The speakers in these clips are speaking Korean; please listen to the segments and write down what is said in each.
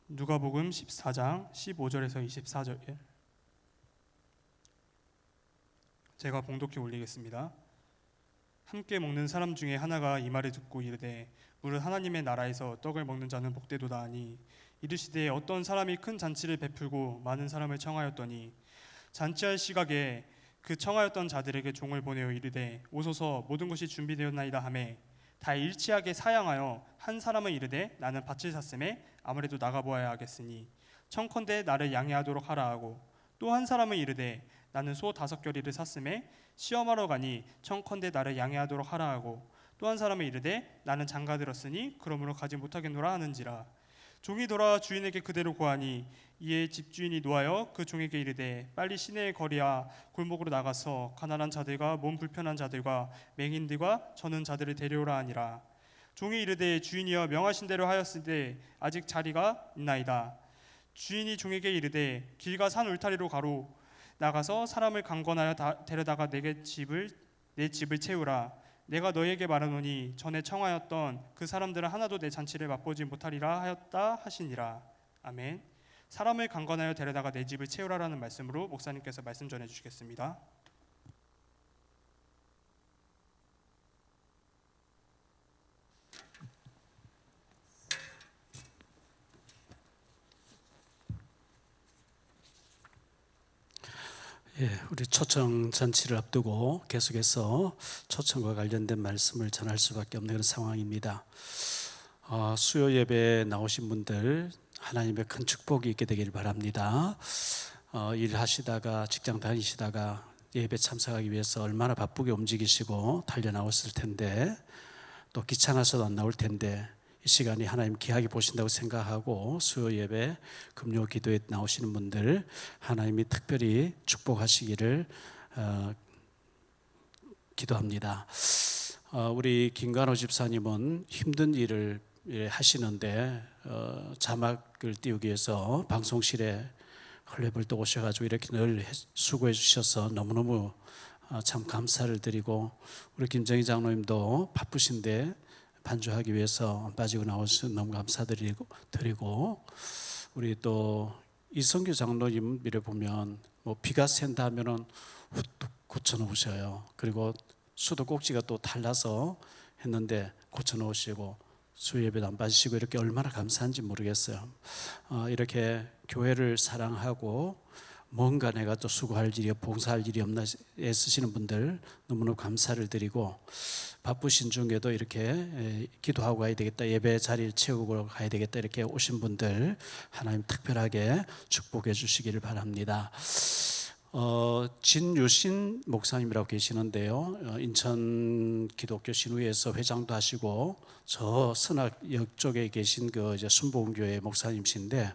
누가복음 14장 15절에서 24절 제가 봉독해 올리겠습니다. 함께 먹는 사람 중에 하나가 이 말을 듣고 이르되 무릇 하나님의 나라에서 떡을 먹는 자는 복되도다 하니 이르시되 어떤 사람이 큰 잔치를 베풀고 많은 사람을 청하였더니 잔치할 시각에 그 청하였던 자들에게 종을 보내어 이르되 오소서 모든 것이 준비되었나이다 하매 다 일치하게 사양하여 한 사람은 이르되 나는 밭을 샀음에 아무래도 나가보아야 하겠으니 청컨대 나를 양해하도록 하라 하고 또 한 사람은 이르되 나는 소 5겨리를 샀음에 시험하러 가니 청컨대 나를 양해하도록 하라 하고 또 한 사람은 이르되 나는 장가 들었으니 그러므로 가지 못하겠노라 하는지라. 종이 돌아와 주인에게 그대로 고하니 이에 집주인이 노하여 그 종에게 이르되 빨리 시내의 거리와 골목으로 나가서 가난한 자들과 몸 불편한 자들과 맹인들과 저는 자들을 데려오라 하니라. 종이 이르되 주인이여 명하신 대로 하였으되 아직 자리가 있나이다. 주인이 종에게 이르되 길과 산 울타리로 가로 나가서 사람을 강권하여 데려다가 내 집을 채우라. 내가 너에게 말하노니 전에 청하였던 그 사람들은 하나도 내 잔치를 맛보지 못하리라 하였다 하시니라. 아멘. 사람을 강권하여 데려다가 내 집을 채우라라는 말씀으로 목사님께서 말씀 전해 주시겠습니다. 우리 초청 잔치를 앞두고 계속해서 초청과 관련된 말씀을 전할 수밖에 없는 그런 상황입니다. 수요 예배에 나오신 분들 하나님의 큰 축복이 있게 되길 바랍니다. 일하시다가 직장 다니시다가 예배 참석하기 위해서 얼마나 바쁘게 움직이시고 달려나왔을 텐데 또 귀찮아서도 안 나올 텐데 이 시간이 하나님 귀하게 보신다고 생각하고 수요 예배 금요 기도에 나오시는 분들 하나님이 특별히 축복하시기를 기도합니다. 우리 김관호 집사님은 힘든 일을 하시는데 자막을 띄우기 위해서 방송실에 헐레벌떡 오셔가지고 이렇게 늘 수고해 주셔서 너무너무 참 감사를 드리고 우리 김정희 장로님도 바쁘신데 반주하기 위해서 빠지고 나오셔서 너무 감사드리고 우리 또 이성규 장로님 이래 보면 뭐 비가 샌다 하면은 후뚝 고쳐놓으셔요. 그리고 수도 꼭지가 또 달라서 했는데 고쳐놓으시고 수예배도 안 빠지시고 이렇게 얼마나 감사한지 모르겠어요. 이렇게 교회를 사랑하고 뭔가 내가 또 수고할 일이 봉사할 일이 없나 애쓰시는 분들 너무너무 감사를 드리고 바쁘신 중에도 이렇게 기도하고 가야 되겠다, 예배 자리를 채우고 가야 되겠다 이렇게 오신 분들 하나님 특별하게 축복해 주시기를 바랍니다. 진유신 목사님이라고 계시는데요, 인천 기독교 신우회에서 회장도 하시고 저 선악역 쪽에 계신 그 이제 순복음교회 목사님이신데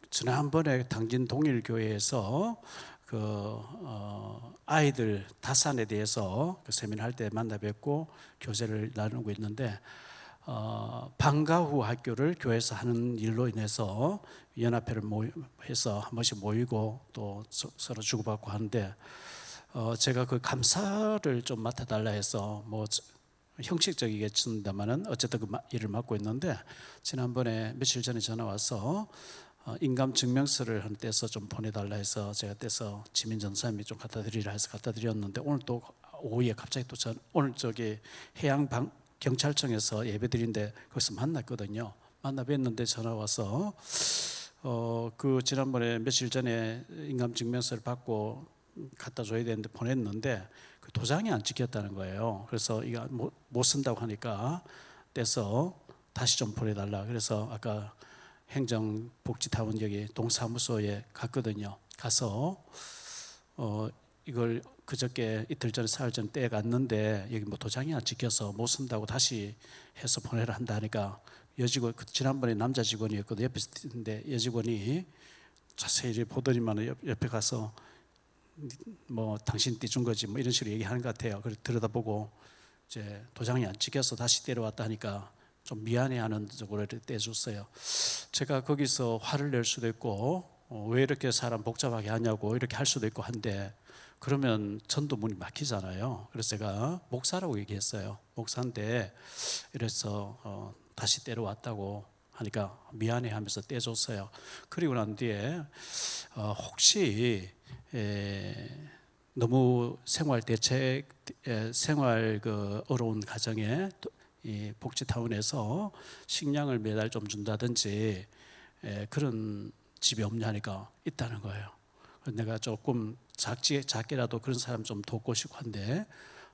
지난번에 당진 동일교회에서 아이들 다산에 대해서 그 세미나 할 때 만나 뵙고 교제를 나누고 있는데 방과 후 학교를 교회에서 하는 일로 인해서 연합회를 해서 한 번씩 모이고 또 서로 주고받고 하는데 제가 그 감사를 좀 맡아달라 해서 뭐 형식적이겠습니다만은 어쨌든 그 일을 맡고 있는데 지난번에 며칠 전에 전화 와서 인감 증명서를 한 떼서 좀 보내달라 해서 제가 떼서 지민 전사님이 좀 갖다 드리라 해서 갖다 드렸는데 오늘 또 오후에 갑자기 또 오늘 저기 해양 경찰청에서 예배 드린데 거기서 만났거든요. 만나 뵀는데 전화 와서 그 지난번에 며칠 전에 인감 증명서를 받고 갖다 줘야 되는데 보냈는데 그 도장이 안 찍혔다는 거예요. 그래서 이거 못 쓴다고 하니까 떼서 다시 좀 보내달라. 그래서 아까 행정복지타운 여기 동사무소에 갔거든요. 가서 이걸 그저께 이틀 전에 사흘 전에 떼갔는데 여기 뭐 도장이 안 찍혀서 못 쓴다고 다시 해서 보내라 한다 하니까 여직원, 지난번에 남자 직원이었거든요. 옆에 있는데 여직원이 자세히 보더니만 옆에 가서 뭐 당신 떼준 거지 뭐 이런 식으로 얘기하는 것 같아요. 그래서 들여다보고 이제 도장이 안 찍혀서 다시 떼려왔다 하니까 좀 미안해하는 쪽으로 떼줬어요. 제가 거기서 화를 낼 수도 있고 왜 이렇게 사람 복잡하게 하냐고 이렇게 할 수도 있고 한데 그러면 전도 문이 막히잖아요. 그래서 제가 목사라고 얘기했어요. 목사인데 이래서 다시 떼러 왔다고 하니까 미안해하면서 떼줬어요. 그리고 난 뒤에 혹시 너무 생활 대책 생활 그 어려운 가정에 이 복지타운에서 식량을 매달 좀 준다든지 그런 집이 없냐 하니까 있다는 거예요. 그래서 내가 조금 작게라도 그런 사람 좀 돕고 싶고 한데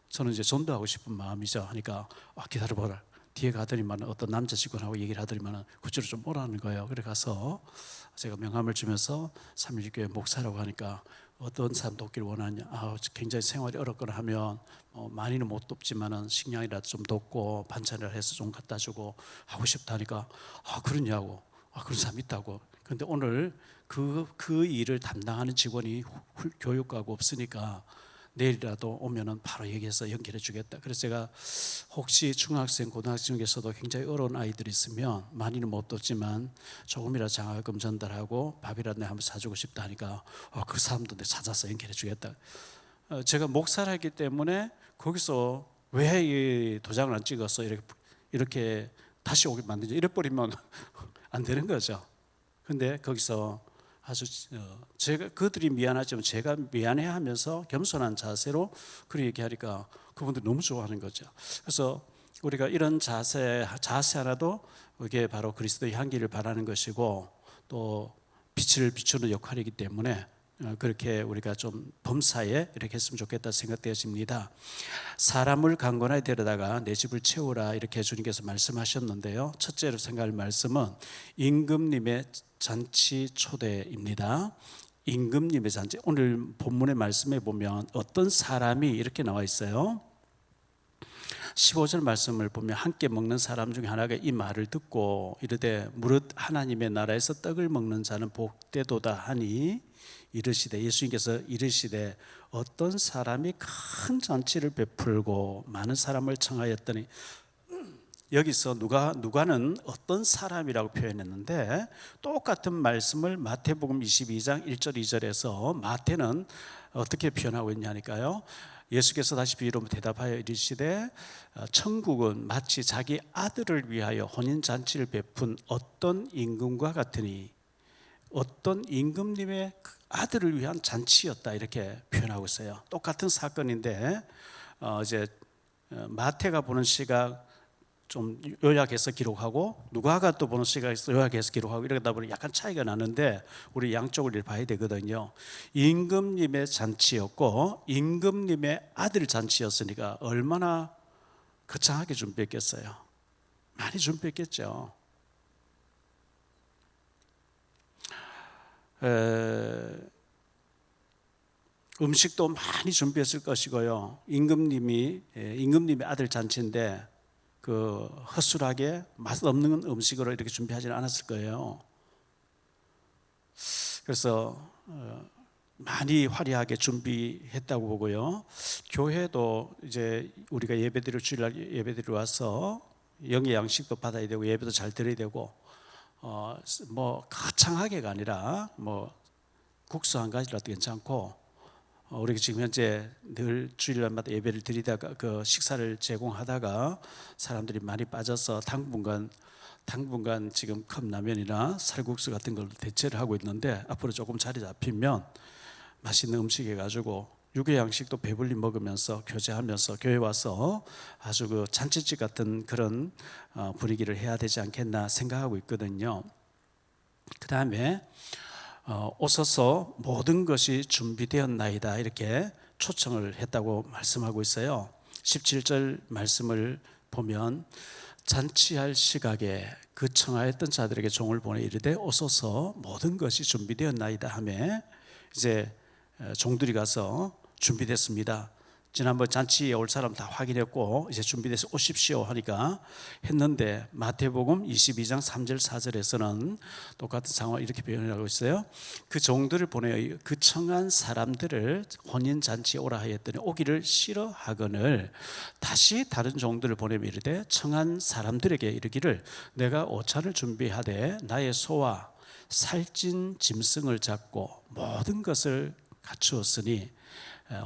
저는 이제 전도하고 싶은 마음이죠. 하니까 기다려봐라. 뒤에 가더니만 어떤 남자 직원하고 얘기를 하더니만 그쪽으로 좀 오라는 거예요. 그래 가서 제가 명함을 주면서 삼일교회 목사라고 하니까 어떤 사람 돕기를 원하냐. 굉장히 생활이 어렵거나 하면 많이는 못 돕지만은 식량이라도 좀 돕고 반찬을 해서 좀 갖다 주고 하고 싶다 하니까 그러냐고. 그런 사람 있다고. 그런데 오늘 그 일을 담당하는 직원이 교육가고 없으니까 내일이라도 오면은 바로 얘기해서 연결해 주겠다. 그래서 제가 혹시 중학생, 고등학생 중에서도 굉장히 어려운 아이들이 있으면 많이는 못 돕지만 조금이라도 장학금 전달하고 밥이라도 내가 한번 사주고 싶다 하니까 그 사람도 내가 찾아서 연결해 주겠다. 제가 목사라기 때문에 거기서 왜 이 도장을 안 찍어서 이렇게 다시 오게 만드냐 이래 버리면 안 되는 거죠. 근데 거기서 아주 제가 그들이 미안하지만 제가 미안해하면서 겸손한 자세로 그렇게 얘기하니까 그분들 너무 좋아하는 거죠. 그래서 우리가 이런 자세 하나도 이게 바로 그리스도의 향기를 바라는 것이고 또 빛을 비추는 역할이기 때문에 그렇게 우리가 좀 범사에 이렇게 했으면 좋겠다 생각되어집니다. 사람을 강권하게 데려다가 내 집을 채우라 이렇게 주님께서 말씀하셨는데요. 첫째로 생각할 말씀은 임금님의 잔치 초대입니다. 임금님의 잔치. 오늘 본문의 말씀에 보면 어떤 사람이 이렇게 나와 있어요. 15절 말씀을 보면 함께 먹는 사람 중에 하나가 이 말을 듣고 이르되 무릇 하나님의 나라에서 떡을 먹는 자는 복되도다 하니 이르시되 예수님께서 이르시되 어떤 사람이 큰 잔치를 베풀고 많은 사람을 청하였더니 여기서 누가는 어떤 사람이라고 표현했는데 똑같은 말씀을 마태복음 22장 1절 2절에서 마태는 어떻게 표현하고 있냐니까요. 예수께서 다시 비유로 대답하여 이르시되 천국은 마치 자기 아들을 위하여 혼인잔치를 베푼 어떤 임금과 같으니 어떤 임금님의 아들을 위한 잔치였다 이렇게 표현하고 있어요. 똑같은 사건인데 이제 마태가 보는 시각 좀 요약해서 기록하고 누가가 또 보는 시각에서 요약해서 기록하고 이러다 보니 약간 차이가 나는데 우리 양쪽을 봐야 되거든요. 임금님의 잔치였고 임금님의 아들 잔치였으니까 얼마나 거창하게 준비했겠어요. 많이 준비했겠죠. 음식도 많이 준비했을 것이고요. 임금님의 아들 잔치인데 그 허술하게 맛없는 음식으로 이렇게 준비하지는 않았을 거예요. 그래서 많이 화려하게 준비했다고 보고요. 교회도 이제 우리가 주일날 예배드리러 와서 영의 양식도 받아야 되고 예배도 잘 드려야 되고 뭐 거창하게가 아니라 뭐 국수 한 가지라도 괜찮고 우리가 지금 현재 늘 주일날마다 예배를 드리다가 그 식사를 제공하다가 사람들이 많이 빠져서 당분간 지금 컵라면이나 살국수 같은 걸로 대체를 하고 있는데 앞으로 조금 자리 잡히면 맛있는 음식 해가지고 육의 양식도 배불리 먹으면서 교제하면서 교회 와서 아주 그 잔치집 같은 그런 분위기를 해야 되지 않겠나 생각하고 있거든요. 그 다음에 오소서 모든 것이 준비되었나이다 이렇게 초청을 했다고 말씀하고 있어요. 17절 말씀을 보면 잔치할 시각에 그 청하였던 자들에게 종을 보내 이르되 오소서 모든 것이 준비되었나이다 하며 이제 종들이 가서 준비됐습니다. 지난번 잔치에 올 사람 다 확인했고 이제 준비돼서 오십시오 하니까 했는데 마태복음 22장 3절 4절에서는 똑같은 상황을 이렇게 표현하고 있어요. 그 종들을 보내어 그 청한 사람들을 혼인잔치에 오라 하였더니 오기를 싫어하거늘 다시 다른 종들을 보내며 이르되 청한 사람들에게 이르기를 내가 오찬을 준비하되 나의 소와 살찐 짐승을 잡고 모든 것을 갖추었으니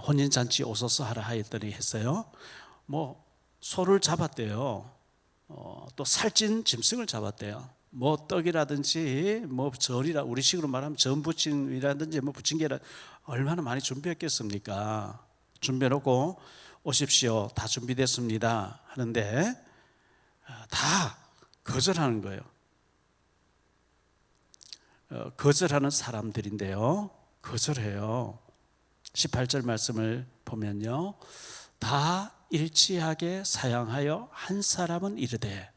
혼인잔치 오소서 하라 하였더니 했어요. 뭐 소를 잡았대요. 또 살찐 짐승을 잡았대요. 뭐 떡이라든지 뭐 절이라 우리식으로 말하면 전 부침이라든지 뭐 부침개라 얼마나 많이 준비했겠습니까? 준비해놓고 오십시오. 다 준비됐습니다. 하는데 다 거절하는 거예요. 거절하는 사람들인데요. 거절해요. 18절 말씀을 보면요. 다 일치하게 사양하여 한 사람은 이르되,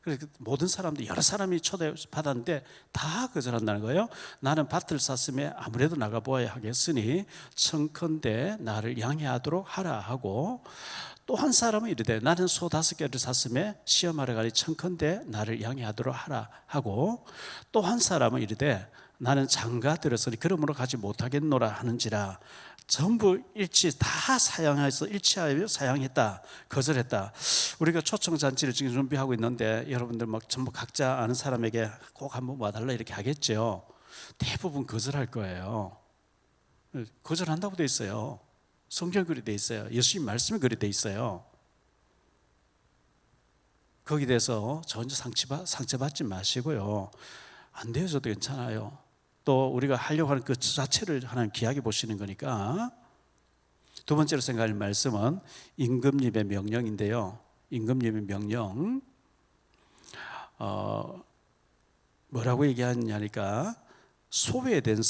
그래서 모든 사람들 여러 사람이 초대받았는데 다 거절한다는 거예요. 나는 밭을 샀음에 아무래도 나가보아야 하겠으니 청컨대 나를 양해하도록 하라 하고, 또 한 사람은 이르되 나는 소 5개를 샀음에 시험하러 가니 청컨대 나를 양해하도록 하라 하고, 또 한 사람은 이르되 나는 장가 들었으니 그러므로 가지 못하겠노라 하는지라. 전부 다 사양해서 일치하여 사양했다, 거절했다. 우리가 초청잔치를 지금 준비하고 있는데 여러분들 막 전부 각자 아는 사람에게 꼭 한번 와달라 이렇게 하겠죠. 대부분 거절할 거예요. 거절한다고 돼 있어요. 성경 글이 돼 있어요. 예수님 말씀이 글이 돼 있어요. 거기에 대해서 전혀 상처받지 마시고요. 안 되어져도 괜찮아요. 또 우리가 하려고 하는 그 자체를 하나님 귀하게 보시는 거니까. 두 번째로 생각할 말씀은 임금님의 명령인데요. 임금님의 명령 뭐라고 얘기하냐니까 소외된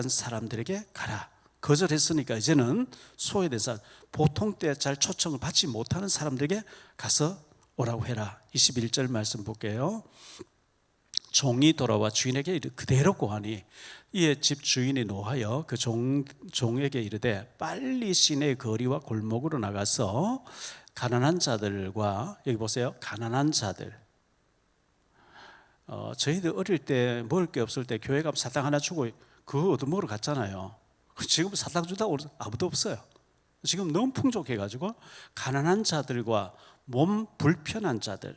사람들에게 가라. 거절했으니까 이제는 소외된 사람, 보통 때 잘 초청을 받지 못하는 사람들에게 가서 오라고 해라. 21절 말씀 볼게요. 종이 돌아와 주인에게 그대로 고하니 이에 집 주인이 노하여 그 종에게 이르되 빨리 시내 거리와 골목으로 나가서 가난한 자들과, 여기 보세요, 가난한 자들. 저희들 어릴 때 먹을 게 없을 때 교회 가면 사탕 하나 주고 그거 얻어먹으러 갔잖아요. 지금 사탕 준다고 아무도 없어요. 지금 너무 풍족해가지고 가난한 자들과 몸 불편한 자들,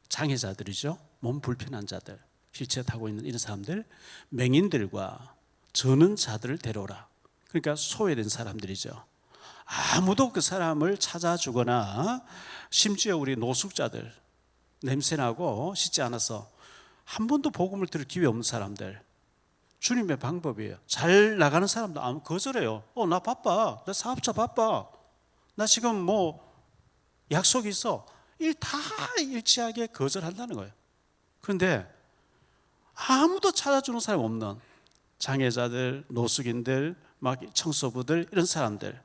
장애자들이죠. 몸 불편한 자들, 휠체어 타고 있는 이런 사람들, 맹인들과 저는 자들을 데려오라. 그러니까 소외된 사람들이죠. 아무도 그 사람을 찾아주거나, 심지어 우리 노숙자들, 냄새나고 씻지 않아서 한 번도 복음을 들을 기회 없는 사람들, 주님의 방법이에요. 잘 나가는 사람도 아무 거절해요. 나 바빠, 나 사업자 바빠, 나 지금 뭐 약속이 있어. 일 다 일치하게 거절한다는 거예요. 그런데 아무도 찾아주는 사람 없는 장애자들, 노숙인들, 막 청소부들, 이런 사람들,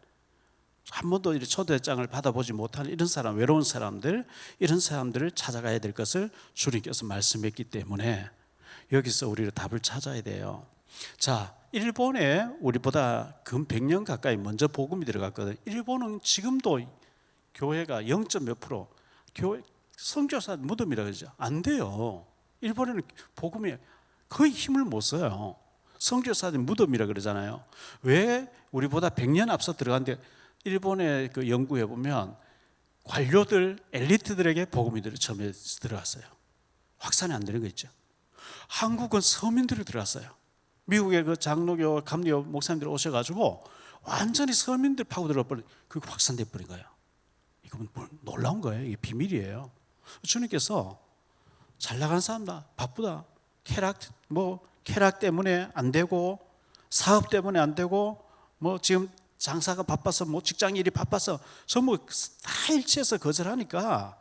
한 번도 초대장을 받아보지 못하는 이런 사람, 외로운 사람들, 이런 사람들을 찾아가야 될 것을 주님께서 말씀했기 때문에 여기서 우리가 답을 찾아야 돼요. 자, 일본에 우리보다 근 100년 가까이 먼저 복음이 들어갔거든요. 일본은 지금도 교회가 0. 몇 프로, 교회 선교사 무덤이라 그러죠. 안 돼요. 일본에는 복음이 거의 힘을 못 써요. 선교사들 무덤이라 그러잖아요. 왜 우리보다 100년 앞서 들어갔는데, 일본의 그 연구해 보면 관료들, 엘리트들에게 복음이 처음에 들어갔어요. 확산이 안 되는 거 있죠. 한국은 서민들이 들어갔어요. 미국의 그 장로교, 감리교 목사님들 오셔가지고 완전히 서민들 파고 들어버린, 그거 확산돼 버린 거예요. 이건 놀라운 거예요. 이게 비밀이에요. 주님께서 잘 나가는 사람다, 바쁘다, 쾌락 때문에 안 되고, 사업 때문에 안 되고, 뭐 지금 장사가 바빠서, 뭐 직장 일이 바빠서 전부 다 일치해서 거절하니까,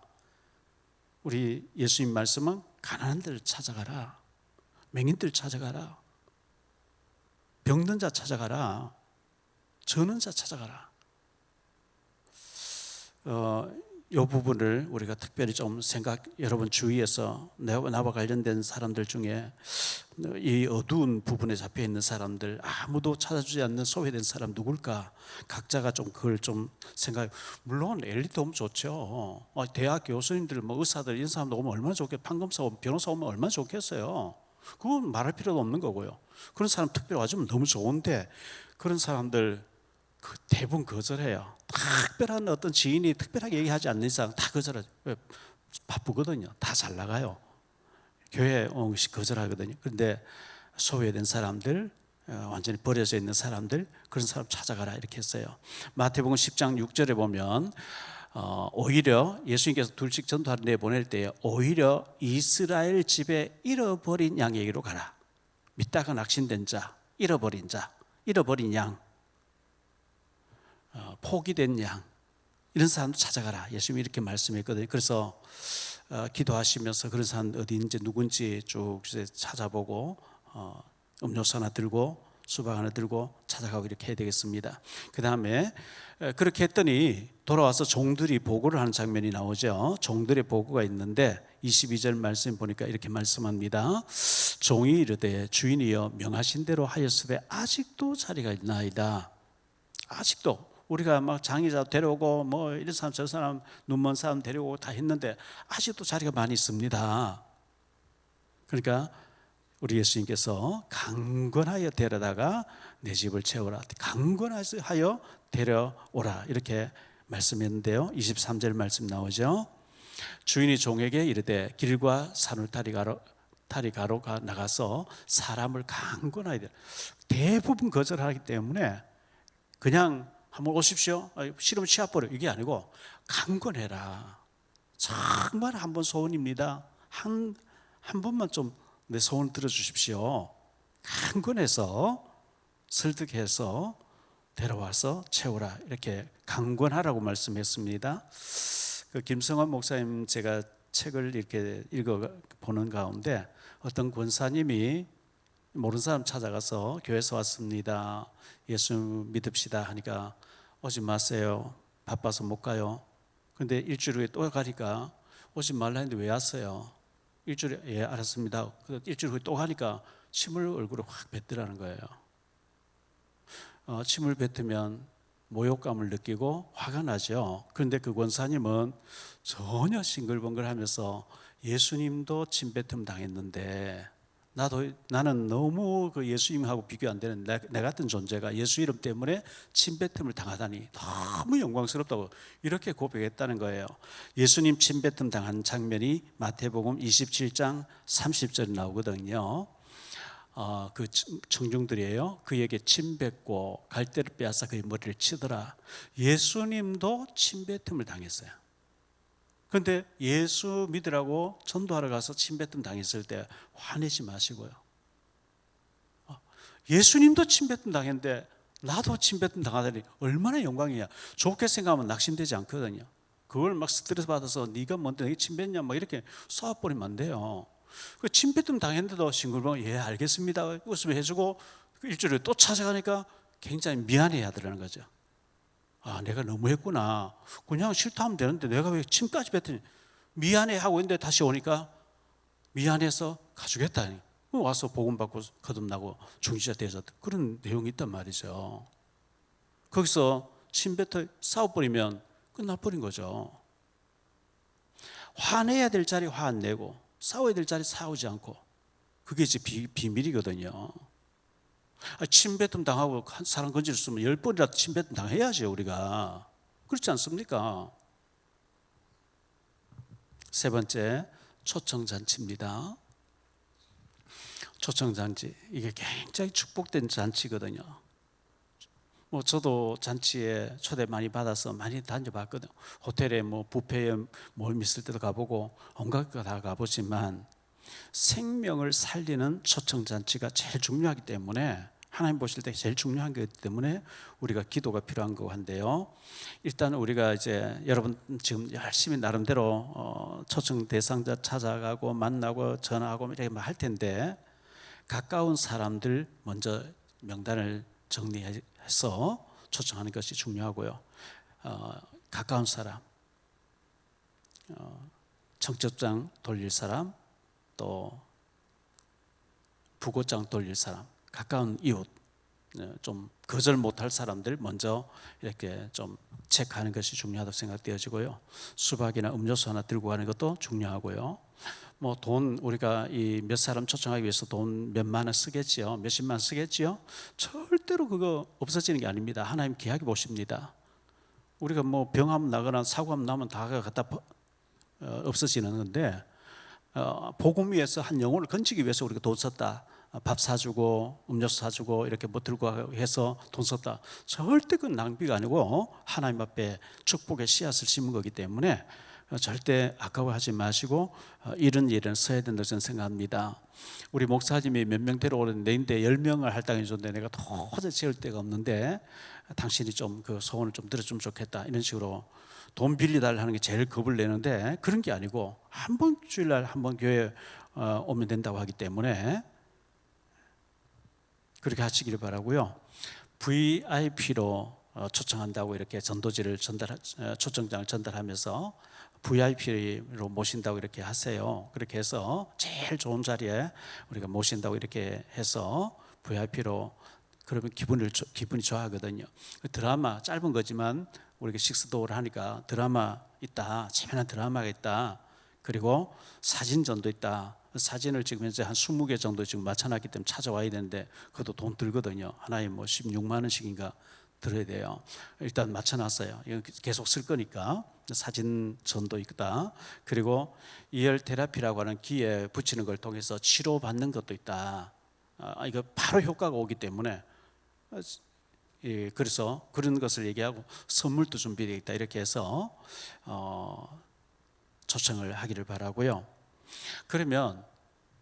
우리 예수님 말씀은 가난한 데를 찾아가라, 맹인들 찾아가라, 병든 자 찾아가라, 저는 자 찾아가라. 이 부분을 우리가 특별히 좀 여러분 주위에서 나와 관련된 사람들 중에 이 어두운 부분에 잡혀 있는 사람들, 아무도 찾아주지 않는 소외된 사람 누굴까? 각자가 좀 그걸 좀 생각. 물론 엘리트 오면 좋죠. 대학 교수님들, 뭐 의사들, 이런 사람들 오면 얼마나 좋겠. 판검사 오면, 변호사 오면 얼마나 좋겠어요. 그건 말할 필요도 없는 거고요. 그런 사람 특별히 와주면 너무 좋은데, 그런 사람들 대부분 거절해요. 특별한 어떤 지인이 특별하게 얘기하지 않는 이상 다 거절하죠. 왜? 바쁘거든요. 다 잘 나가요. 교회에 온 것이 거절하거든요. 그런데 소외된 사람들, 완전히 버려져 있는 사람들, 그런 사람 찾아가라 이렇게 했어요. 마태복음 10장 6절에 보면 오히려 예수님께서 둘씩 전도하는 데 보낼 때 오히려 이스라엘 집에 잃어버린 양에게로 가라. 믿다가 낙심된 자, 잃어버린 양, 포기된 양, 이런 사람도 찾아가라. 예수님이 이렇게 말씀했거든요. 그래서 기도하시면서 그런 사람 어디인지 누군지 쭉 찾아보고 음료수 하나 들고 수박 하나 들고 찾아가고 이렇게 해야 되겠습니다. 그 다음에 그렇게 했더니 돌아와서 종들이 보고를 하는 장면이 나오죠. 종들의 보고가 있는데 22절 말씀 보니까 이렇게 말씀합니다. 종이 이르되 주인이여 명하신 대로 하였으되 아직도 자리가 있나이다. 아직도 우리가 막 장의자 데려오고 뭐 이런 사람 저 사람 눈먼 사람 데려오고 다 했는데 아직도 자리가 많이 있습니다. 그러니까 우리 예수님께서 강권하여 데려다가 내 집을 채우라, 강권하여 데려오라 이렇게 말씀했는데요. 23절 말씀 나오죠. 주인이 종에게 이르되 길과 산을 다리 가로가 나가서 사람을 강권하여 데려. 대부분 거절하기 때문에 그냥 한번 오십시오, 싫으면 치아버려, 이게 아니고 강권해라. 정말 한 번 소원입니다. 한 번만 좀 내 소원 들어주십시오. 강권해서 설득해서 데려와서 채우라, 이렇게 강권하라고 말씀했습니다. 그 김성환 목사님 제가 책을 이렇게 읽어보는 가운데 어떤 권사님이 모르는 사람 찾아가서 교회에서 왔습니다, 예수 믿읍시다 하니까 오지 마세요, 바빠서 못 가요. 근데 일주일 후에 또 가니까 오지 말라 했는데 왜 왔어요? 일주일에 예 알았습니다. 일주일 후에 또 가니까 침을 얼굴에 확 뱉더라는 거예요. 침을 뱉으면 모욕감을 느끼고 화가 나죠. 그런데 그 권사님은 전혀 싱글벙글하면서 예수님도 침뱉음 당했는데 나는 너무 그 예수님하고 비교 안 되는 내 같은 존재가 예수 이름 때문에 침뱉음을 당하다니 너무 영광스럽다고 이렇게 고백했다는 거예요. 예수님 침뱉음 당한 장면이 마태복음 27장 30절에 나오거든요. 그 청중들이에요. 그에게 침뱉고 갈대를 빼앗아 그의 머리를 치더라. 예수님도 침뱉음을 당했어요. 그런데 예수 믿으라고 전도하러 가서 침뱉음 당했을 때 화내지 마시고요. 예수님도 침뱉음 당했는데 나도 침뱉음 당하다니 얼마나 영광이야. 좋게 생각하면 낙심되지 않거든요. 그걸 막 스트레스 받아서 네가 뭔데 내게 침뱉냐 막 이렇게 쏴버리면 안 돼요. 그 침뱉음 당했는데도 싱글벙글 예 알겠습니다 웃으면 해주고 일주일에 또 찾아가니까 굉장히 미안해 하더라는 거죠. 내가 너무했구나. 그냥 싫다 하면 되는데 내가 왜 침까지 뱉더니 미안해 하고 있는데 다시 오니까 미안해서 가주겠다니. 와서 복음 받고 거듭나고 중지자 되어서 그런 내용이 있단 말이죠. 거기서 침뱉어 싸워버리면 끝나버린 거죠. 화내야 될 자리 화 안 내고 싸워야 될 자리 싸우지 않고 그게 이제 비밀이거든요. 침뱉음 당하고 한 사람 건질 수 있으면 10번이라도 침뱉음 당해야죠 우리가. 그렇지 않습니까? 세 번째 초청잔치입니다. 초청잔치 이게 굉장히 축복된 잔치거든요. 저도 잔치에 초대 많이 받아서 많이 다녀봤거든요. 호텔에 뷔페에 모임 있을 때도 가보고 온갖 거 다 가보지만 생명을 살리는 초청잔치가 제일 중요하기 때문에 하나님 보실 때 제일 중요한 거기 때문에 우리가 기도가 필요한 거 한데요. 일단 우리가 이제 여러분 지금 열심히 나름대로 초청 대상자 찾아가고 만나고 전화하고 이렇게 할 텐데 가까운 사람들 먼저 명단을 정리해서 초청하는 것이 중요하고요. 가까운 사람, 청첩장 돌릴 사람, 또 부고장 돌릴 사람, 가까운 이웃, 좀 거절 못할 사람들 먼저 이렇게 좀 체크하는 것이 중요하다고 생각되어지고요. 수박이나 음료수 하나 들고 가는 것도 중요하고요. 돈 우리가 이 몇 사람 초청하기 위해서 돈 몇만 원 쓰겠지요, 몇십만 원 쓰겠지요. 절대로 그거 없어지는 게 아닙니다. 하나님 귀하게 보십니다. 우리가 병하면 나거나 사고하면 나면 다 갖다 없어지는 건데 복음 위해서 한 영혼을 건지기 위해서 우리가 돈 썼다 밥 사주고 음료수 사주고 이렇게 뭐 들고 가고 해서 돈 썼다. 절대 그건 낭비가 아니고 하나님 앞에 축복의 씨앗을 심은 거기 때문에 절대 아까워하지 마시고 이런 일은 써야 된다고 저는 생각합니다. 우리 목사님이 몇 명 데려오는데 내인데 10명을 할당해 줬는데 내가 도저히 채울 데가 없는데 당신이 좀 그 소원을 좀 들어주면 좋겠다, 이런 식으로 돈 빌려달라는 게 제일 겁을 내는데, 그런 게 아니고 한 번 주일날 한 번 교회 오면 된다고 하기 때문에 그렇게 하시기를 바라고요. VIP로 초청한다고 이렇게 전도지를 초청장을 전달하면서 VIP로 모신다고 이렇게 하세요. 그렇게 해서 제일 좋은 자리에 우리가 모신다고 이렇게 해서 VIP로, 그러면 기분이 좋아하거든요. 드라마 짧은 거지만 우리가 식스도어를 하니까 드라마 있다, 재미난 드라마가 있다, 그리고 사진전도 있다. 사진을 지금 현재 한 20개 정도 지금 맞춰놨기 때문에 찾아와야 되는데 그것도 돈 들거든요. 하나에 뭐 16만 원씩인가 들어야 돼요. 일단 맞춰놨어요. 이거 계속 쓸 거니까. 사진전도 있다. 그리고 이열 테라피라고 하는 귀에 붙이는 걸 통해서 치료받는 것도 있다. 이거 바로 효과가 오기 때문에, 그래서 그런 것을 얘기하고 선물도 준비되어 있다, 이렇게 해서 초청을 하기를 바라고요. 그러면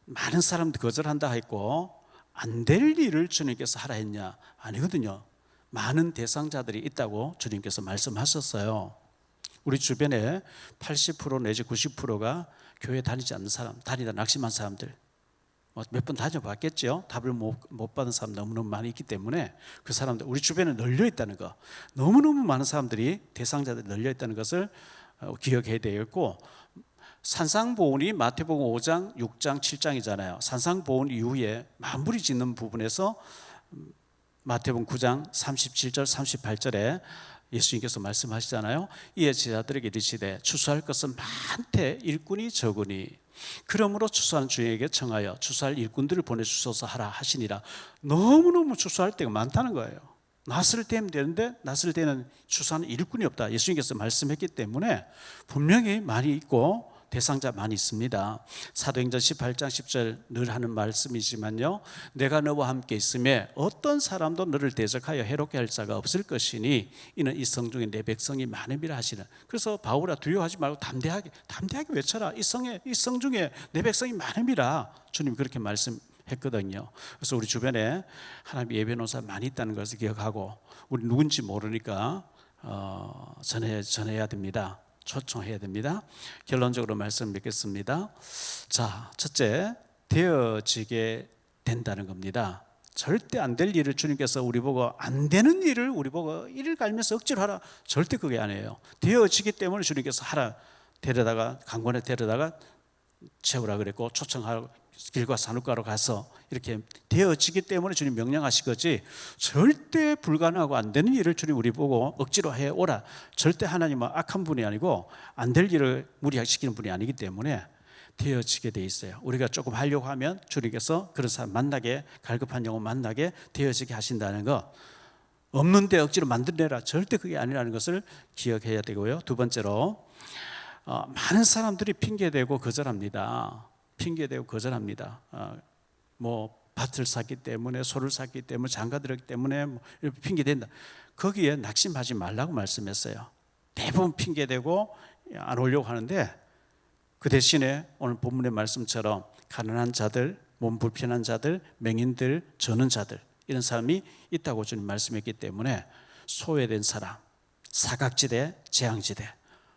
많은 사람들이 거절한다 했고 안 될 일을 주님께서 하라 했냐? 아니거든요. 많은 대상자들이 있다고 주님께서 말씀하셨어요. 우리 주변에 80% 내지 90%가 교회 다니지 않는 사람, 다니다 낙심한 사람들, 몇 번 다녀봤겠죠. 답을 못 받은 사람 너무너무 많이 있기 때문에 그 사람들 우리 주변에 널려 있다는 거, 너무너무 많은 사람들이, 대상자들이 널려 있다는 것을 기억해야 되겠고, 산상보훈이 마태복음 5장, 6장, 7장이잖아요. 산상보훈 이후에 마무리 짓는 부분에서 마태복음 9장 37절, 38절에 예수님께서 말씀하시잖아요. 이에 제자들에게 이르시되 추수할 것은 많되 일꾼이 적으니 그러므로 추수하는 주에게 청하여 추수할 일꾼들을 보내주소서 하라 하시니라. 너무너무 추수할 때가 많다는 거예요. 낫을 떼면 되는데 낫을 떼는 추수하는 일꾼이 없다, 예수님께서 말씀했기 때문에 분명히 많이 있고 대상자 많이 있습니다. 사도행전 18장 10절 늘 하는 말씀이지만요, 내가 너와 함께 있음에 어떤 사람도 너를 대적하여 해롭게 할 자가 없을 것이니 이는 이 성 중에 내 백성이 많음이라 하시는. 그래서 바울아 두려워하지 말고 담대하게 외쳐라. 이 성 중에 내 백성이 많음이라 주님 그렇게 말씀했거든요. 그래서 우리 주변에 하나님 예배 놓은 사람 많이 있다는 것을 기억하고, 우리 누군지 모르니까 전해야 됩니다. 초청해야 됩니다. 결론적으로 말씀 맺겠습니다. 자, 첫째, 되어지게 된다는 겁니다. 절대 안 될 일을 주님께서 우리 보고, 안 되는 일을 우리 보고 이를 갈면서 억지로 하라, 절대 그게 아니에요. 되어지기 때문에 주님께서 하라, 데려다가 강권에 데려다가 채우라 그랬고, 초청하고 길과 산울가로 가서 이렇게 되어지기 때문에 주님 명령하신 거지, 절대 불가능하고 안 되는 일을 주님 우리 보고 억지로 해오라, 절대 하나님은 악한 분이 아니고 안 될 일을 무리시키는 분이 아니기 때문에 되어지게 돼 있어요. 우리가 조금 하려고 하면 주님께서 그런 사람 만나게, 갈급한 영혼 만나게 되어지게 하신다는 거, 없는데 억지로 만들어내라, 절대 그게 아니라는 것을 기억해야 되고요. 두 번째로, 많은 사람들이 핑계대고 거절합니다. 핑계대고 거절합니다. 뭐 밭을 샀기 때문에, 소를 샀기 때문에, 장가 들었기 때문에 이렇게 핑계댄다. 거기에 낙심하지 말라고 말씀했어요. 대부분 핑계대고 안 오려고 하는데, 그 대신에 오늘 본문의 말씀처럼 가난한 자들, 몸 불편한 자들, 맹인들, 저는 자들, 이런 사람이 있다고 주님 말씀했기 때문에 소외된 사람, 사각지대, 재앙지대,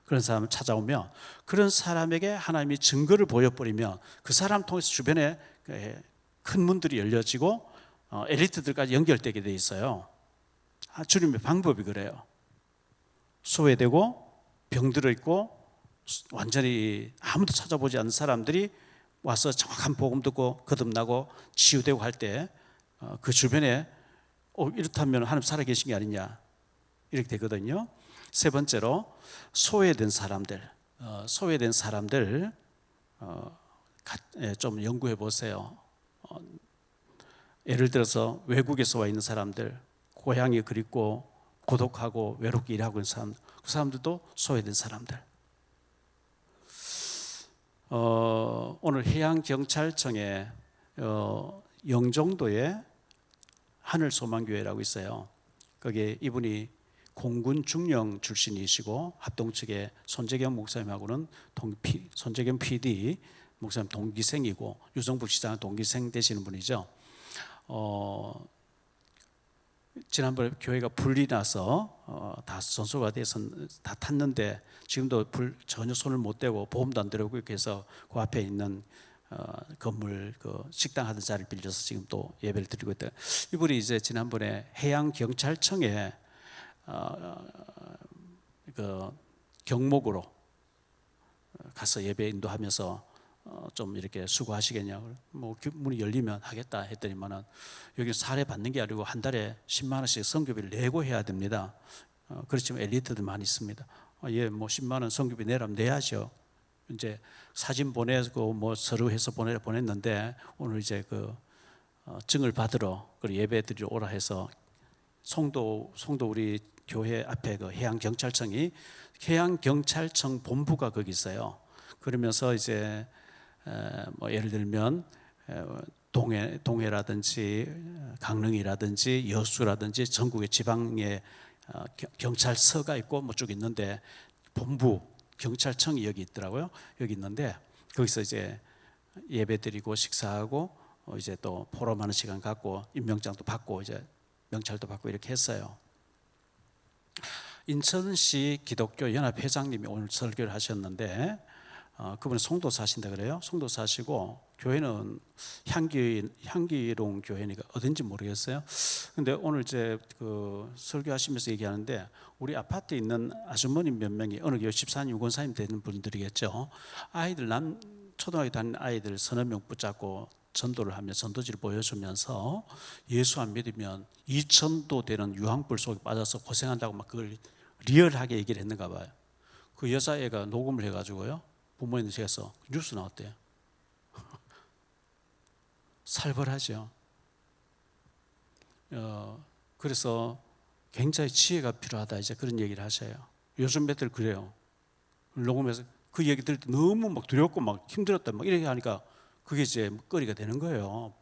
그런 사람을 찾아오면 그런 사람에게 하나님이 증거를 보여버리면 그 사람 통해서 주변에 큰 문들이 열려지고 엘리트들까지 연결되게 돼 있어요. 주님의 방법이 그래요. 소외되고 병들어 있고 완전히 아무도 찾아보지 않는 사람들이 와서 정확한 복음 듣고 거듭나고 치유되고 할 때 그 주변에 이렇다면 하나님 살아계신 게 아니냐, 이렇게 되거든요. 세 번째로, 소외된 사람들 좀 연구해 보세요. 예를 들어서 외국에서 와 있는 사람들, 고향이 그립고 고독하고 외롭게 일하고 있는 사람, 그 사람들도 소외된 사람들. 오늘 해양경찰청에 영종도에 하늘소망교회라고 있어요. 거기에 이분이 공군 중령 출신이시고 합동 측의 손재겸 목사님하고는 손재겸 PD 목사님 동기생이고 유성북 시장 동기생 되시는 분이죠. 지난번에 교회가 불이 나서 다 전소가 돼서 다 탔는데 지금도 불 전혀 손을 못 대고 보험도 안 들어오고 이렇게 해서 그 앞에 있는 건물 그 식당 하던 자리를 빌려서 지금 또 예배를 드리고 있다. 이분이 이제 지난번에 해양 경찰청에 그 경목으로 가서 예배 인도하면서 좀 이렇게 수고하시겠냐고 뭐 문이 열리면 하겠다 했더니만은 여기 사례 받는 게 아니고 한 달에 10만 원씩 성교비를 내고 해야 됩니다. 그렇지만 엘리트들 많이 있습니다. 예, 뭐 10만 원 성교비 내라면 내야죠. 이제 사진 보내고 뭐 서류해서 보냈는데 오늘 이제 그 증을 받으러 그 예배 드리러 오라 해서 송도 우리 교회 앞에 그 해양경찰청이 해양경찰청 본부가 거기 있어요. 그러면서 이제 뭐 예를 들면 동해라든지 강릉이라든지 여수라든지 전국의 지방에 경찰서가 있고 뭐 쭉 있는데 본부 경찰청이 여기 있더라고요. 여기 있는데 거기서 이제 예배드리고 식사하고 이제 또 포럼하는 시간 갖고 임명장도 받고 이제 명찰도 받고 이렇게 했어요. 인천시 기독교 연합 회장님이 오늘 설교를 하셨는데 그분은 송도 사신다 그래요. 송도 사시고 교회는 향기롱 교회니까 어딘지 모르겠어요. 근데 오늘 이제 그 설교하시면서 얘기하는데 우리 아파트에 있는 아주머니 몇 명이 어느 교회 집사님, 유권사님 되는 분들이겠죠. 아이들 초등학교 다니는 아이들 서너 명 붙잡고 전도를 하며 전도지를 보여주면서 예수 안 믿으면 2,000도 되는 유황불 속에 빠져서 고생한다고 막 그걸 리얼하게 얘기를 했는가 봐요. 그 여자애가 녹음을 해가지고요. 부모님 댁에서 뉴스 나왔대요. 살벌하죠. 그래서 굉장히 지혜가 필요하다 이제 그런 얘기를 하셔요. 요즘 애들 그래요. 녹음해서 그 얘기 들을 때 너무 막 두렵고 막 힘들었다 막 이렇게 하니까 그게 이제 거리가 되는 거예요.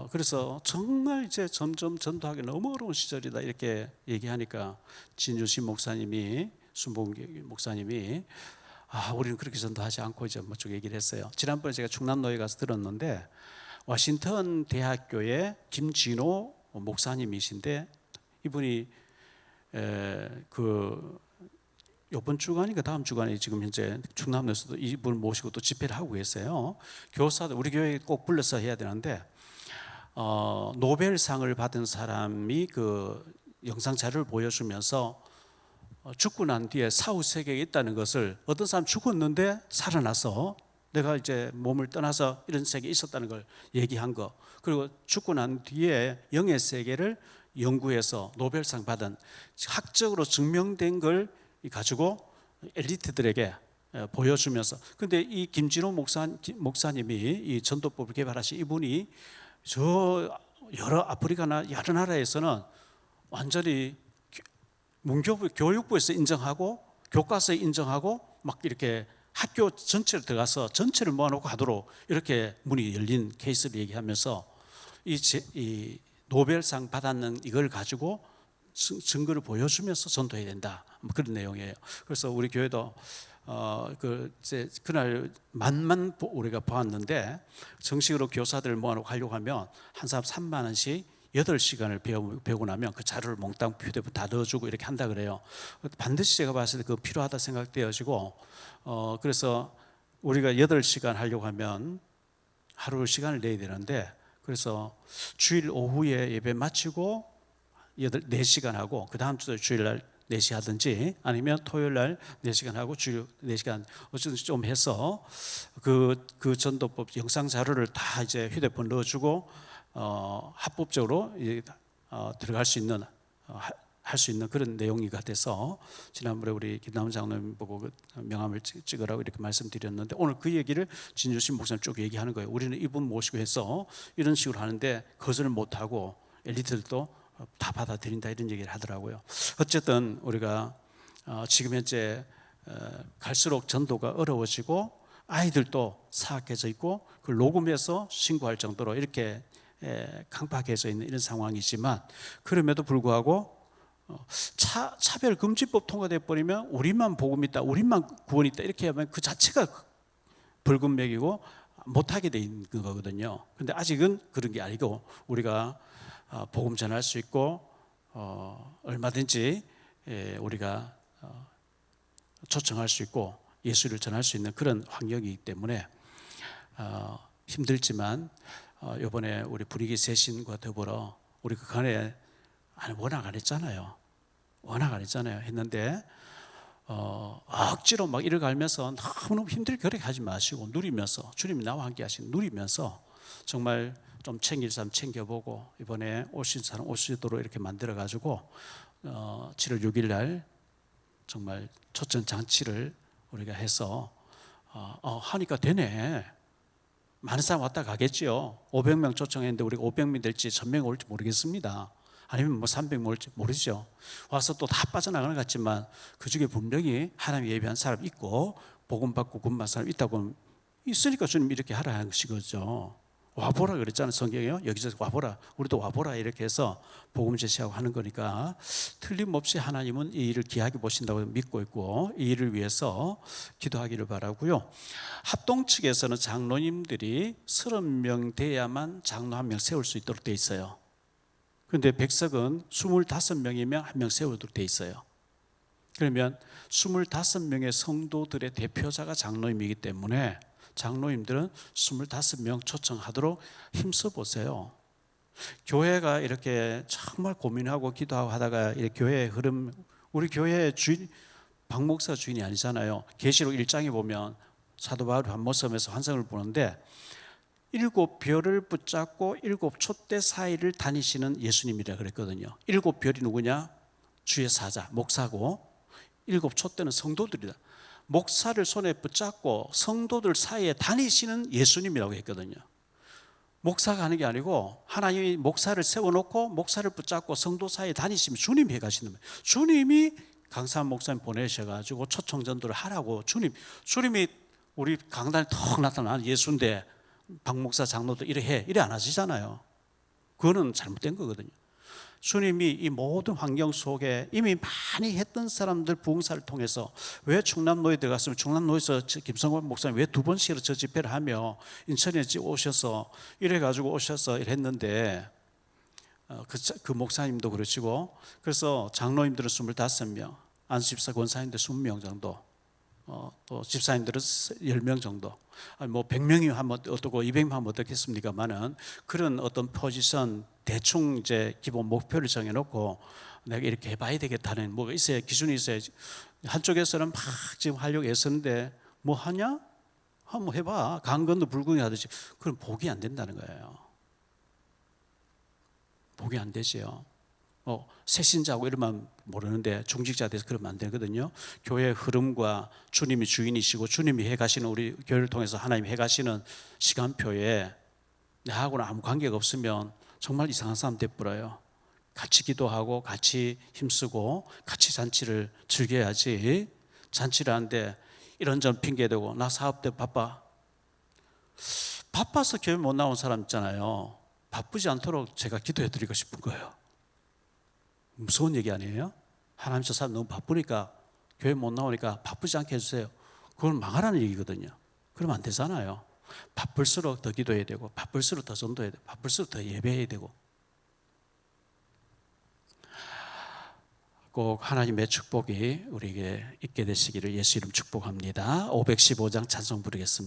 그래서 정말 이제 점점 전도하기 너무 어려운 시절이다 이렇게 얘기하니까 진주신 목사님이 순봉 목사님이 우리는 그렇게 전도하지 않고 이제 뭐 쭉 얘기를 했어요. 지난번에 제가 충남노예 가서 들었는데 워싱턴 대학교의 김진호 목사님이신데 이분이 이번 주간인가 다음 주간에 지금 현재 충남에서도 이분을 모시고 또 집회를 하고 계세요. 교사들 우리 교회에 꼭 불러서 해야 되는데 노벨상을 받은 사람이 그 영상 자료를 보여주면서 죽고 난 뒤에 사후 세계에 있다는 것을 어떤 사람 죽었는데 살아나서 내가 이제 몸을 떠나서 이런 세계에 있었다는 걸 얘기한 거, 그리고 죽고 난 뒤에 영의 세계를 연구해서 노벨상 받은 학적으로 증명된 걸 가지고 엘리트들에게 보여주면서, 근데 이 김진호 목사님이 이 전도법을 개발하신 이분이 저 여러 아프리카나 여러 나라에서는 완전히 문교부 교육부에서 인정하고 교과서에 인정하고 막 이렇게 학교 전체를 들어가서 전체를 모아놓고 하도록 이렇게 문이 열린 케이스를 얘기하면서 이 노벨상 받았는 이걸 가지고 증거를 보여주면서 전도해야 된다, 뭐 그런 내용이에요. 그래서 우리 교회도 그날 만만 우리가 보았는데 정식으로 교사들을 모아놓고 하려고 하면 한 사람 3만 원씩 8시간을 배우고 나면 그 자료를 몽땅 휴대폰 다 넣어주고 이렇게 한다 그래요. 반드시 제가 봤을 때 그거 필요하다 생각되어지고 그래서 우리가 8시간 하려고 하면 하루 시간을 내야 되는데, 그래서 주일 오후에 예배 마치고 4시간 하고 그 다음 주 주일날 4시 하든지 아니면 토요일날 4시간 하고 주일 4시간 어쨌든 좀 해서 그 전도법 영상 자료를 다 이제 휴대폰 넣어주고 합법적으로 들어갈 수 있는 할 수 있는 그런 내용이 같아서 지난번에 우리 김남훈 장로님 보고 명함을 찍으라고 이렇게 말씀드렸는데 오늘 그 얘기를 진주신 목사님 쭉 얘기하는 거예요. 우리는 이분 모시고 해서 이런 식으로 하는데 거절을 못하고 엘리트들도 다 받아들인다 이런 얘기를 하더라고요. 어쨌든 우리가 지금 현재 갈수록 전도가 어려워지고 아이들도 사악해져 있고 그 녹음해서 신고할 정도로 이렇게 강박해져 있는 이런 상황이지만, 그럼에도 불구하고 차별금지법 통과돼 버리면 우리만 복음 있다, 우리만 구원 있다 이렇게 하면 그 자체가 벌금맥이고 못하게 돼 있는 거거든요. 근데 아직은 그런 게 아니고 우리가 복음 전할 수 있고 얼마든지 우리가 초청할 수 있고 예수를 전할 수 있는 그런 환경이기 때문에 힘들지만 이번에 우리 분위기 쇄신과 더불어 우리 그간에 워낙 안 했잖아요. 워낙 안 했잖아요. 했는데 억지로 막 이를 갈면서 너무 힘들게 그렇게 하지 마시고 누리면서, 주님이 나와 함께 하시는 누리면서 정말 좀 챙길 사람 챙겨보고, 이번에 오신 사람 오시도록 이렇게 만들어 가지고 7월 6일 날 정말 초청 장치를 우리가 해서 하니까 되네. 많은 사람 왔다 가겠지요. 500명 초청했는데 우리가 500명 될지 1000명 올지 모르겠습니다. 아니면 뭐 300명 올지 모르죠. 와서 또 다 빠져나가는 것 같지만 그 중에 분명히 하나님 예비한 사람 있고 복음 받고 구원받은 사람 있다고 있으니까 주님 이렇게 하라 하는 것이죠. 와보라 그랬잖아요. 성경이요. 여기서 와보라, 우리도 와보라 이렇게 해서 복음 제시하고 하는 거니까 틀림없이 하나님은 이 일을 귀하게 보신다고 믿고 있고 이 일을 위해서 기도하기를 바라고요. 합동 측에서는 장로님들이 30명 돼야만 장로 한 명 세울 수 있도록 돼 있어요. 그런데 백석은 25명이면 한 명 세우도록 돼 있어요. 그러면 25명의 성도들의 대표자가 장로님이기 때문에 장로님들은 25명 초청하도록 힘써 보세요. 교회가 이렇게 정말 고민하고 기도하고 하다가 교회의 흐름, 우리 교회의 주인, 박 목사 주인이 아니잖아요. 계시록 1장에 보면 사도 바울이 반모섬에서 환상을 보는데 7별을 붙잡고 7촛대 사이를 다니시는 예수님이라 그랬거든요. 7별이 누구냐? 주의 사자, 목사고 7촛대는 성도들이다. 목사를 손에 붙잡고 성도들 사이에 다니시는 예수님이라고 했거든요. 목사가 하는 게 아니고 하나님이 목사를 세워놓고 목사를 붙잡고 성도 사이에 다니시면 주님이 해가시는 거예요. 주님이 강산 목사님 보내셔가지고 초청전도를 하라고 주님이 우리 강단에 턱 나타나는 예수인데 박 목사 장로들 이래 안 하시잖아요. 그거는 잘못된 거거든요. 주님이 이 모든 환경 속에 이미 많이 했던 사람들 부흥사를 통해서, 왜 충남로에 들어갔으면 충남로에서 김성관 목사님 왜 2번씩이나 저 집회를 하며 인천에 오셔서 이래가지고 오셔서 이랬는데 그 목사님도 그러시고, 그래서 장로님들은 25명, 안수집사 권사님들 20명 정도, 또 집사님들은 10명 정도, 뭐 100명이 하면 어떻고 200명 하면 어떻겠습니까만은 그런 어떤 포지션 대충 이제 기본 목표를 정해놓고 내가 이렇게 해봐야 되겠다는 뭐가 있어야, 기준이 있어야지. 한쪽에서는 막 지금 하려고 애쓰는데 뭐 하냐? 한번 해봐. 강 건너 불궁이 하듯이. 그럼 복이 안 된다는 거예요. 복이 안 되지요. 새신자고 이러면 모르는데 중직자 돼서 그러면 안 되거든요. 교회의 흐름과 주님이 주인이시고 주님이 해가시는, 우리 교회를 통해서 하나님이 해가시는 시간표에 나하고는 아무 관계가 없으면 정말 이상한 사람 돼버려요. 같이 기도하고 같이 힘쓰고 같이 잔치를 즐겨야지. 잔치를 하는데 이런저런 핑계대고 나 사업 때 바빠서 교회 못 나온 사람 있잖아요. 바쁘지 않도록 제가 기도해드리고 싶은 거예요. 무서운 얘기 아니에요? 하나님 저 사람 너무 바쁘니까 교회 못 나오니까 바쁘지 않게 해주세요. 그건 망하라는 얘기거든요. 그러면 안 되잖아요. 바쁠수록 더 기도해야 되고 바쁠수록 더 전도해야 되고 바쁠수록 더 예배해야 되고, 꼭 하나님의 축복이 우리에게 있게 되시기를 예수 이름 축복합니다. 515장 찬송 부르겠습니다.